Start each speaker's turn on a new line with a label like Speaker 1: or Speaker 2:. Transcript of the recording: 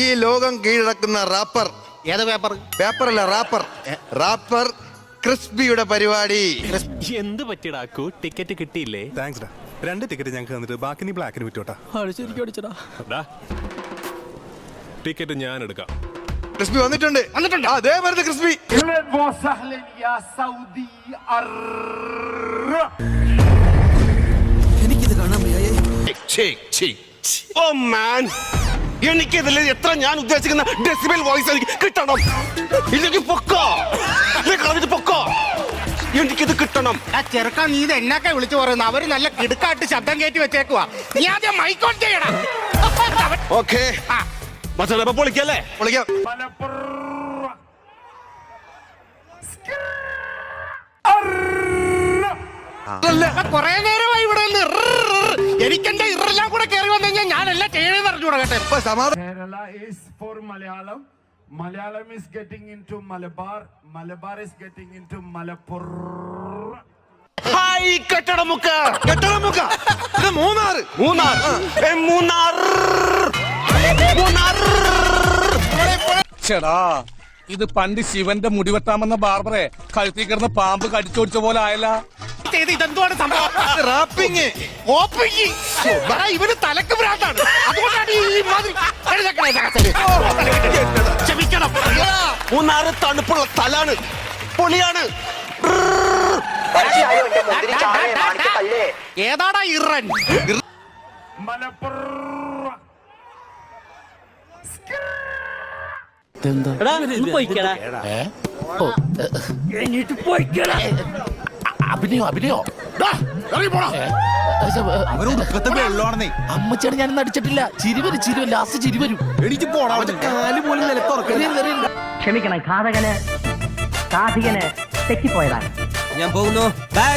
Speaker 1: ഈ ലോകം കീഴടക്കുന്ന റാപ്പർ.
Speaker 2: ഏത് പേപ്പർ?
Speaker 1: പേപ്പറല്ല, റാപ്പർ. റാപ്പർ ക്രിസ്പിയുടെ പരിപാടി.
Speaker 3: എന്ത് പറ്റിയടാക്കു? ടിക്കറ്റ് കിട്ടിയില്ലേ?
Speaker 4: താങ്ക്സ് ഡാ. 2 ടിക്കറ്റ് ഞങ്ങൾക്ക് തന്നിട്ട് ബാക്കി നീ ബ്ലാക്കിന് വിറ്റോട്ടാ.
Speaker 3: ടിക്കറ്റ് ഞാൻ എടുക്കാം.
Speaker 1: ക്രിസ്പി വന്നിട്ടുണ്ട്. അതേ വരുന്നത് ക്രിസ്പി.
Speaker 2: എനിക്കിത് കാണാൻ വയ്യേ.
Speaker 5: ഓ മാൻ, എനിക്കിതിൽ എത്ര ഞാൻ ഉദ്ദേശിക്കുന്ന ഡെസിബൽ വോയിസ് എനിക്ക് കിട്ടണം. ഇല്ലെങ്കിൽ പൊക്കോ, പൊക്കോ. എനിക്കിത് കിട്ടണം.
Speaker 2: ചെറുക്കാൻ നീ ഇത് എന്നൊക്കെ വിളിച്ചു പറയുന്നു. അവര് നല്ല കിടുക്കാട്ട് ശബ്ദം കയറ്റി വെച്ചേക്കുവാ. നീ ആദ്യം മൈക്കോൺ ചെയ്യണം.
Speaker 5: ഓക്കെ, മറ്റേ പൊളിക്കല്ലേ?
Speaker 1: പൊളിക്കാം.
Speaker 2: കൊറേ നേരമായി ഇവിടെ എനിക്കെന്റെ ഇറെല്ലാം കൂടെ കയറി വന്നു കഴിഞ്ഞാൽ ഞാനെല്ലാം ചെയ്യണമെന്ന് അറിഞ്ഞൂടാ കേട്ടെ.
Speaker 6: Kerala is for Malayalam. Malayalam is getting into Malabar. Malabar is getting into Malapur.
Speaker 5: Hi Kettadamukku.
Speaker 1: ഇത് മൂന്നാർ.
Speaker 7: ചേടാ, ഇത് പണ്ട് ശിവന്റെ മുടിവെട്ടാമെന്ന ബാർബറെ കഴുത്തിൽ കിടന്ന പാമ്പ് കടിച്ചോടിച്ച പോലെ ആയല്ല.
Speaker 2: ഇതെന്തുവാണ് സംഭവം?
Speaker 1: റാപ്പിങ്.
Speaker 2: ഇവന് തലക്ക് ഭ്രാന്താണ്. അതുകൊണ്ടാണ് ഈ മാതിരി. ക്ഷമിക്കണം.
Speaker 5: മൂന്നാറ് തണുപ്പുള്ള സ്ഥലാണ്, പൊളിയാണ്.
Speaker 2: ഏതാടാ ഇറൻ?
Speaker 6: Malapur.
Speaker 8: അമ്മച്ചാണ് ഞാൻ അടിച്ചിട്ടില്ല. ചിരി വരും ലാസ്റ്റ് ചിരി വരും. കാല് പോലും നിലത്തുറക്കം.
Speaker 9: ക്ഷമിക്കണം, കാഥികന് തെറ്റിപ്പോയതാണ്.
Speaker 2: ഞാൻ പോകുന്നു. ബൈ.